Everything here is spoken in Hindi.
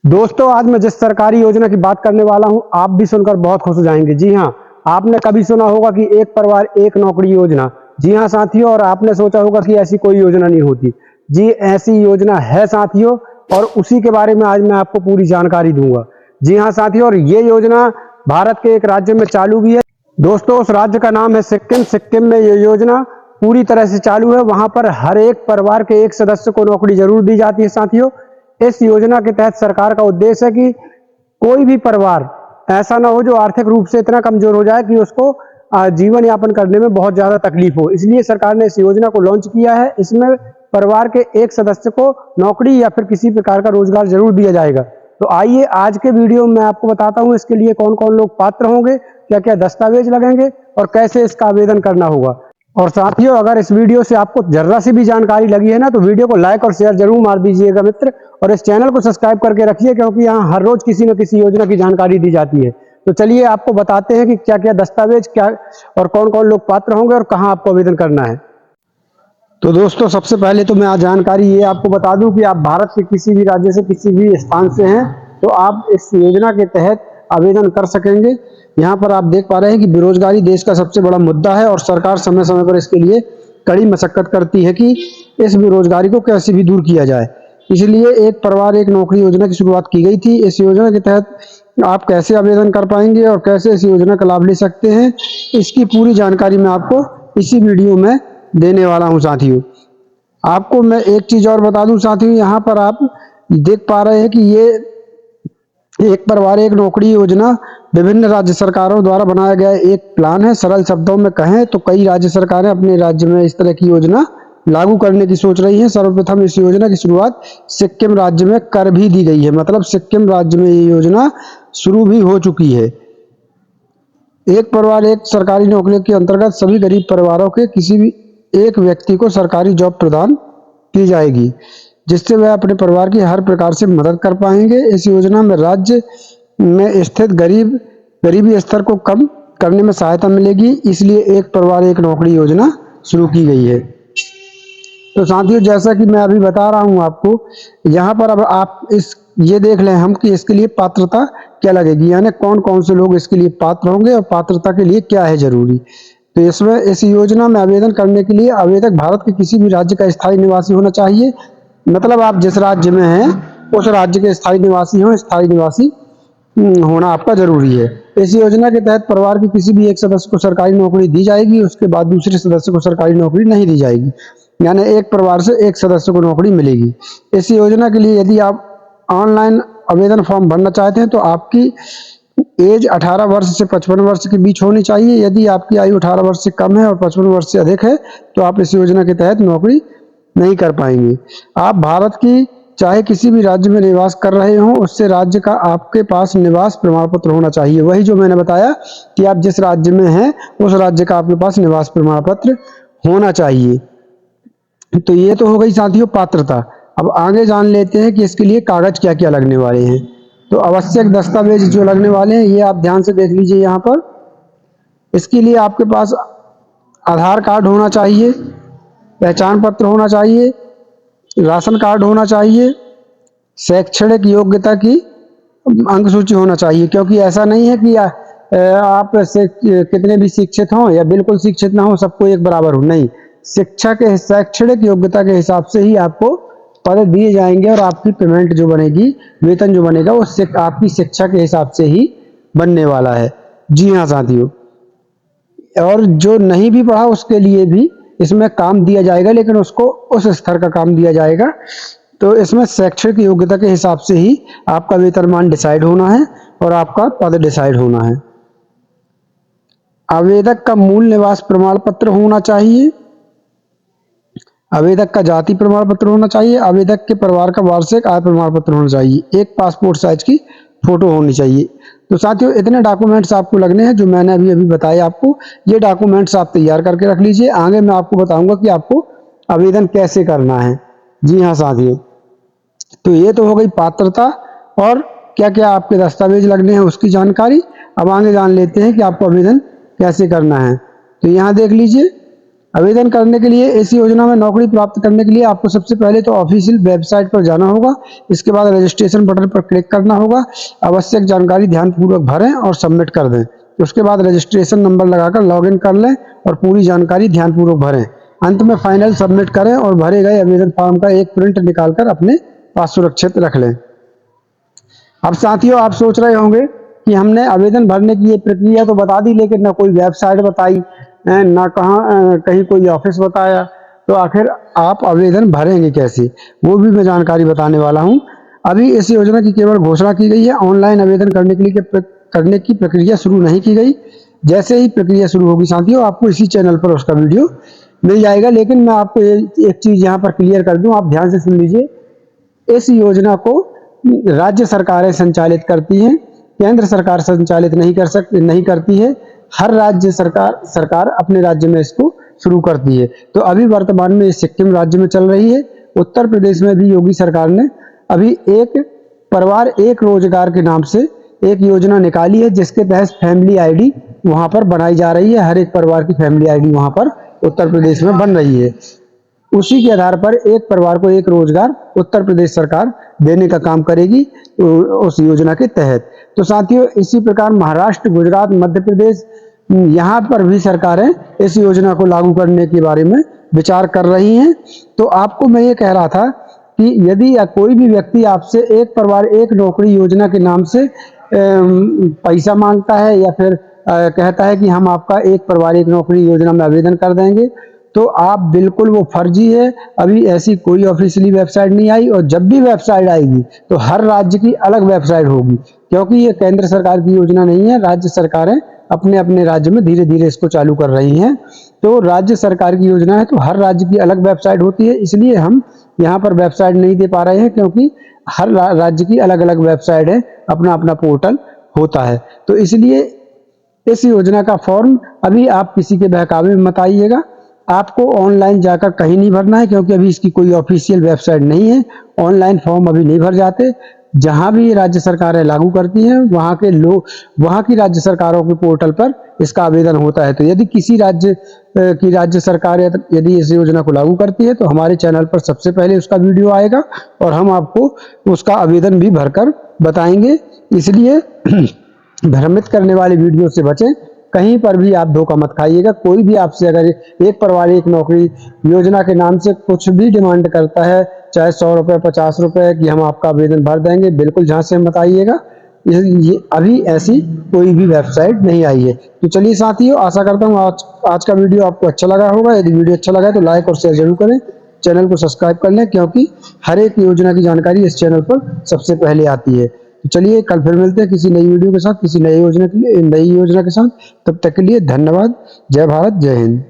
दोस्तों, आज मैं जिस सरकारी योजना की बात करने वाला हूं, आप भी सुनकर बहुत खुश हो जाएंगे। जी हां, आपने कभी सुना होगा कि एक परिवार एक नौकरी योजना। जी हां साथियों, और आपने सोचा होगा कि ऐसी कोई योजना नहीं होती। जी, ऐसी योजना है साथियों, और उसी के बारे में आज मैं आपको पूरी जानकारी दूंगा। जी हां साथियों, और ये योजना भारत के एक राज्य में चालू भी है। दोस्तों, उस राज्य का नाम है सिक्किम। सिक्किम में ये योजना पूरी तरह से चालू है। वहां पर हर एक परिवार के एक सदस्य को नौकरी जरूर दी जाती है साथियों। इस योजना के तहत सरकार का उद्देश्य है कि कोई भी परिवार ऐसा ना हो जो आर्थिक रूप से इतना कमजोर हो जाए कि उसको जीवन यापन करने में बहुत ज्यादा तकलीफ हो। इसलिए सरकार ने इस योजना को लॉन्च किया है। इसमें परिवार के एक सदस्य को नौकरी या फिर किसी प्रकार का रोजगार जरूर दिया जाएगा। तो आइए आज के वीडियो में मैं आपको बताता हूं इसके लिए कौन कौन लोग पात्र होंगे, क्या क्या दस्तावेज लगेंगे और कैसे इसका आवेदन करना होगा। और साथियों, अगर इस वीडियो से आपको जरा सी भी जानकारी लगी है ना, तो वीडियो को लाइक और शेयर जरूर मार दीजिएगा मित्र। और इस चैनल को सब्सक्राइब करके रखिए, क्योंकि यहाँ हर रोज किसी न किसी योजना की जानकारी दी जाती है। तो चलिए आपको बताते हैं कि क्या क्या दस्तावेज क्या और कौन कौन लोग पात्र होंगे और कहाँ आपको आवेदन करना है। तो दोस्तों, सबसे पहले तो मैं आज जानकारी ये आपको बता दूं कि आप भारत के किसी भी राज्य से किसी भी स्थान से हैं तो आप इस योजना के तहत आवेदन कर सकेंगे। यहाँ पर आप देख पा रहे हैं कि बेरोजगारी देश का सबसे बड़ा मुद्दा है और सरकार समय समय पर इसके लिए कड़ी मशक्कत करती है कि इस बेरोजगारी को कैसे भी दूर किया जाए। इसलिए एक परिवार एक नौकरी योजना की शुरुआत की गई थी। इस योजना के तहत आप कैसे आवेदन कर पाएंगे और कैसे इस योजना का लाभ ले सकते हैं, इसकी पूरी जानकारी मैं आपको इसी वीडियो में देने वाला हूं साथियों। आपको मैं एक चीज और बता दूं साथियों, यहाँ पर आप देख पा रहे हैं कि ये एक परिवार एक नौकरी योजना विभिन्न राज्य सरकारों द्वारा बनाया गया एक प्लान है। सरल शब्दों में कहें तो कई राज्य सरकारें अपने राज्य में इस तरह की योजना लागू करने की सोच रही हैं। सर्वप्रथम इस योजना की शुरुआत सिक्किम राज्य में कर भी दी गई है, मतलब सिक्किम राज्य में ये योजना शुरू भी हो चुकी है। एक परिवार एक सरकारी नौकरी के अंतर्गत सभी गरीब परिवारों के किसी भी एक व्यक्ति को सरकारी जॉब प्रदान की जाएगी, जिससे वह अपने परिवार की हर प्रकार से मदद कर पाएंगे। इस योजना में राज्य में स्थित गरीबी स्तर को कम करने में सहायता मिलेगी, इसलिए एक परिवार एक नौकरी योजना शुरू की गई है। तो साथियों, जैसा कि मैं अभी बता रहा हूं आपको, यहाँ पर अब आप ये देख लें हम कि इसके लिए पात्रता क्या लगेगी, यानी कौन कौन से लोग इसके लिए पात्र होंगे और पात्रता के लिए क्या है जरूरी। तो इसमें इस योजना में आवेदन करने के लिए आवेदक भारत के किसी भी राज्य का स्थायी निवासी होना चाहिए। मतलब आप जिस राज्य में हैं उस राज्य के स्थायी निवासी हों, स्थायी निवासी होना आपका जरूरी है। इस योजना के तहत परिवार के किसी भी एक सदस्य को सरकारी नौकरी दी जाएगी, उसके बाद दूसरे सदस्य को सरकारी नौकरी नहीं दी जाएगी, यानी एक परिवार से एक सदस्य को नौकरी मिलेगी। इस योजना के लिए यदि आप ऑनलाइन आवेदन फॉर्म भरना चाहते हैं तो आपकी एज 18 वर्ष से 55 वर्ष के बीच होनी चाहिए। यदि आपकी आयु 18 वर्ष से कम है और 55 वर्ष से अधिक है तो आप इस योजना के तहत नौकरी नहीं कर पाएंगे। आप भारत की चाहे किसी भी राज्य में निवास कर रहे हों, उससे राज्य का आपके पास निवास प्रमाण पत्र होना चाहिए। वही जो मैंने बताया कि आप जिस राज्य में हैं उस राज्य का आपके पास निवास प्रमाण पत्र होना चाहिए। तो ये तो हो गई साथियों पात्रता। अब आगे जान लेते हैं कि इसके लिए कागज क्या क्या लगने वाले हैं। तो आवश्यक दस्तावेज जो लगने वाले हैं ये आप ध्यान से देख लीजिए। यहाँ पर इसके लिए आपके पास आधार कार्ड होना चाहिए, पहचान पत्र होना चाहिए, राशन कार्ड होना चाहिए, शैक्षणिक योग्यता की अंक सूची होना चाहिए। क्योंकि ऐसा नहीं है कि आप से कितने भी शिक्षित हों या बिल्कुल शिक्षित ना हो, सबको एक बराबर हो, नहीं। शिक्षा के शैक्षणिक योग्यता के हिसाब से ही आपको पद दिए जाएंगे और आपकी पेमेंट जो बनेगी, वेतन जो बनेगा वो आपकी शिक्षा के हिसाब से ही बनने वाला है। जी हाँ साथियों, और जो नहीं भी पढ़ा उसके लिए भी इसमें काम दिया जाएगा, लेकिन उसको उस स्तर का काम दिया जाएगा। तो इसमें शैक्षिक योग्यता के हिसाब से ही आपका वेतनमान डिसाइड होना है और आपका पद डिसाइड होना है। आवेदक का मूल निवास प्रमाण पत्र होना चाहिए, आवेदक का जाति प्रमाण पत्र होना चाहिए, आवेदक के परिवार का वार्षिक आय प्रमाण पत्र होना चाहिए, एक पासपोर्ट साइज की फोटो होनी चाहिए। तो साथियों, इतने डॉक्यूमेंट्स आपको लगने हैं जो मैंने अभी बताए आपको। ये डॉक्यूमेंट्स आप तैयार करके रख लीजिए। आगे मैं आपको बताऊंगा कि आपको आवेदन कैसे करना है। जी हाँ साथियों, तो ये तो हो गई पात्रता और क्या क्या आपके दस्तावेज लगने हैं उसकी जानकारी। अब आगे जान लेते हैं कि आपको आवेदन कैसे करना है। तो यहाँ देख लीजिए, आवेदन करने के लिए इस योजना में नौकरी प्राप्त करने के लिए आपको सबसे पहले तो ऑफिशियल वेबसाइट पर जाना होगा। इसके बाद रजिस्ट्रेशन बटन पर क्लिक करना होगा। आवश्यक जानकारी ध्यानपूर्वक भरें और सबमिट कर दें। उसके बाद रजिस्ट्रेशन नंबर लगाकर लॉगिन कर लें और पूरी जानकारी ध्यानपूर्वक भरें। अंत में फाइनल सबमिट करें और भरे गए आवेदन फॉर्म का एक प्रिंट निकालकर अपने पास सुरक्षित रख लें। अब साथियों, आप सोच रहे होंगे कि हमने आवेदन भरने की ये प्रक्रिया तो बता दी, लेकिन ना कोई वेबसाइट बताई, ना कहीं कोई ऑफिस बताया, तो आखिर आप आवेदन भरेंगे कैसे, वो भी मैं जानकारी बताने वाला हूँ। अभी इस योजना की केवल घोषणा की गई है, ऑनलाइन आवेदन करने की प्रक्रिया शुरू नहीं की गई। जैसे ही प्रक्रिया शुरू होगी साथियों, आपको इसी चैनल पर उसका वीडियो मिल जाएगा। लेकिन मैं आपको एक चीज यहाँ पर क्लियर कर दूं, आप ध्यान से सुन लीजिए। इस योजना को राज्य सरकारें संचालित करती हैं, केंद्र सरकार संचालित नहीं करती है। हर राज्य सरकार अपने राज्य में इसको शुरू करती है। तो अभी वर्तमान में सिक्किम राज्य में चल रही है। उत्तर प्रदेश में भी योगी सरकार ने अभी एक परिवार एक रोजगार के नाम से एक योजना निकाली है, जिसके तहत फैमिली आईडी वहां पर बनाई जा रही है। हर एक परिवार की फैमिली आईडी वहां पर उत्तर प्रदेश में बन रही है। उसी के आधार पर एक परिवार को एक रोजगार उत्तर प्रदेश सरकार देने का काम करेगी उस योजना के तहत। तो साथियों, इसी प्रकार महाराष्ट्र, गुजरात, मध्य प्रदेश, यहाँ पर भी सरकारें इस योजना को लागू करने के बारे में विचार कर रही हैं। तो आपको मैं ये कह रहा था कि यदि कोई भी व्यक्ति आपसे एक परिवार एक नौकरी योजना के नाम से पैसा मांगता है या फिर कहता है कि हम आपका एक परिवार एक नौकरी योजना में आवेदन कर देंगे, तो आप बिल्कुल वो फर्जी है। अभी ऐसी कोई ऑफिशियली वेबसाइट नहीं आई, और जब भी वेबसाइट आएगी तो हर राज्य की अलग वेबसाइट होगी, क्योंकि ये केंद्र सरकार की योजना नहीं है। राज्य सरकारें अपने अपने राज्य में धीरे धीरे इसको चालू कर रही हैं। तो राज्य सरकार की योजना है, तो हर राज्य की अलग वेबसाइट होती है। इसलिए हम यहाँ पर वेबसाइट नहीं दे पा रहे हैं, क्योंकि हर राज्य की अलग अलग वेबसाइट है, अपना अपना पोर्टल होता है। तो इसलिए इस योजना का फॉर्म अभी आप किसी के बहकावे में मत आइएगा। आपको ऑनलाइन जाकर कहीं नहीं भरना है, क्योंकि अभी इसकी कोई ऑफिशियल वेबसाइट नहीं है। ऑनलाइन फॉर्म अभी नहीं भर जाते। जहां भी राज्य सरकारें लागू करती हैं, वहां की राज्य सरकारों के पोर्टल पर इसका आवेदन होता है। तो यदि किसी राज्य की राज्य सरकार यदि इस योजना को लागू करती है, तो हमारे चैनल पर सबसे पहले उसका वीडियो आएगा और हम आपको उसका आवेदन भी भरकर बताएंगे। इसलिए भ्रमित करने वाले वीडियो से बचें। कहीं पर भी आप धोखा मत खाइएगा। कोई भी आपसे अगर एक परिवार एक नौकरी योजना के नाम से कुछ भी डिमांड करता है, चाहे 100 रुपये 50 रुपये कि हम आपका आवेदन भर देंगे, बिल्कुल झांसे मत आइएगा। ये अभी ऐसी कोई भी वेबसाइट नहीं आई है। तो चलिए साथियों, आशा करता हूँ आज का वीडियो आपको अच्छा लगा होगा। यदि वीडियो अच्छा लगा तो लाइक और शेयर जरूर करें, चैनल को सब्सक्राइब कर लें, क्योंकि हर एक योजना की जानकारी इस चैनल पर सबसे पहले आती है। तो चलिए, कल फिर मिलते हैं किसी नई वीडियो के साथ, किसी नई योजना के साथ। तब तक के लिए धन्यवाद। जय भारत, जय हिंद।